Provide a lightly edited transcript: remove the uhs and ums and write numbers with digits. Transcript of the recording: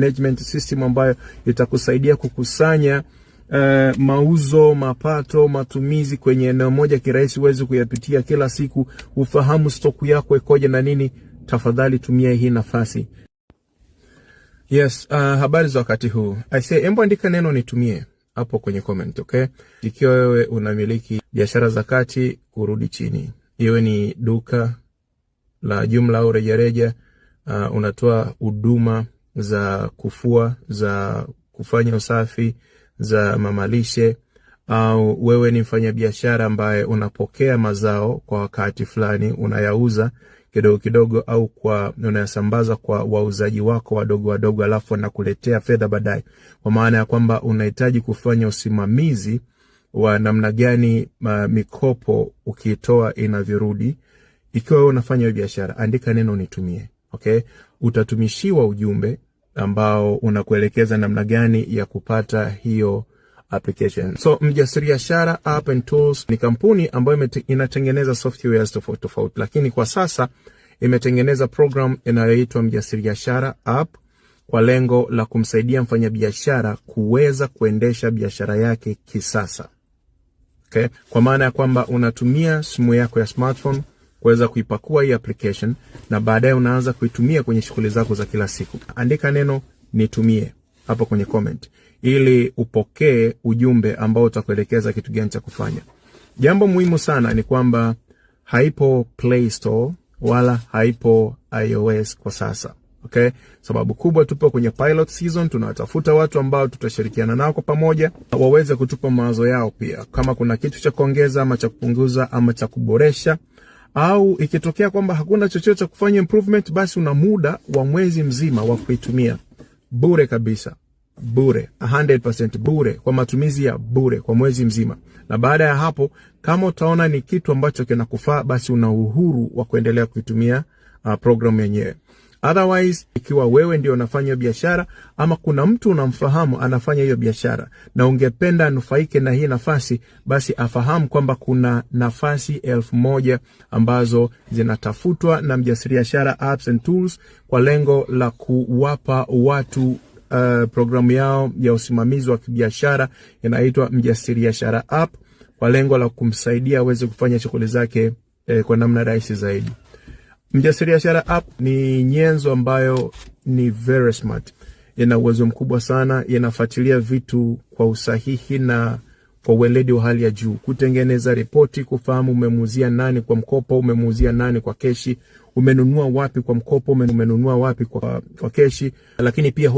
management system ambayo itakusaidia kukusanya mauzo, mapato, matumizi kwenye eneo moja kirahisi, uweze kuyapitia kila siku, ufahamu stoku yako ikoje na nini. Tafadhali tumia hii nafasi. Yes, habari za wakati huu. I say embo andika neno nitumie hapo kwenye comment, okay? Ikiwa wewe unamiliki biashara za kati, kurudi chini. Iwe ni duka la jumla au rejareja, unatoa huduma za kufua, za kufanya usafi, za mamalishe, au wewe ni mfanyabiashara ambaye unapokea mazao kwa wakati fulani, unayauza kidogo kidogo au kwa unayasambaza kwa wauzaji wako wadogo alafu wanakuletea fedha baadaye. Kwa maana ya kwamba unahitaji kufanya usimamizi wa namna gani mikopo ukitoa inavyorudi. Ikiwa wewe unafanya biashara, andika neno nitumie, okay? Utatumishiwa ujumbe ambao unakuelekeza namna gani ya kupata hiyo application. So Mjasiriashara App and Tools ni kampuni ambayo inatengeneza softwares tofauti, lakini kwa sasa imetengeneza program inayoitwa Mjasiriashara App kwa lengo la kumsaidia mfanyabiashara kuweza kuendesha biashara yake kisasa. Okay? Kwa maana ya kwamba unatumia simu yako ya smartphone kuweza kuipakua hii application na baadaye unaanza kuitumia kwenye shughuli zako za kila siku. Andika neno nitumie hapo kwenye comment ili upokee ujumbe ambao utakuelekeza kitu gani cha kufanya. Jambo muhimu sana ni kwamba haipo Play Store wala haipo iOS kwa sasa. Okay? Sababu kubwa, tupo kwenye pilot season, tunatafuta watu ambao tutashirikiana nao kwa pamoja waweze kutupa mawazo yao pia. Kama kuna kitu cha kuongeza ama cha kupunguza ama cha kuboresha, au ikitokea kwamba hakuna chochote cha kufanya improvement, basi una muda wa mwezi mzima wa kuitumia bure kabisa. Bure, 100% bure, kwa matumizi ya bure kwa mwezi mzima. Na baada ya hapo, kama utaona ni kitu ambacho kinakufaa, basi una uhuru wa kuendelea kuitumia program yenyewe. Otherwise, ikiwa wewe ndio unafanya biashara ama kuna mtu unamfahamu anafanya hiyo biashara na ungependa anufaike na hii nafasi, basi afahamu kwamba kuna nafasi 1000 ambazo zinatafutwa na Mjasiriashara Apps and Tools kwa lengo la kuwapa watu programu yao ya usimamizi wa kibiashara inaitwa Mjasiriashara App kwa lengo la kumsaidia aweze kufanya shughuli zake kwa namna rahisi zaidi. Mjasiriashara App ni nyenzo ambayo ni very smart. Ina uwezo mkubwa sana, inafuatilia vitu kwa usahihi na kwa weledi wa hali ya juu. Kutengeneza ripoti, kufahamu umemuuzia nani kwa mkopo, umemuuzia nani kwa keshi, umenunua wapi kwa mkopo, umenunua wapi kwa keshi, lakini pia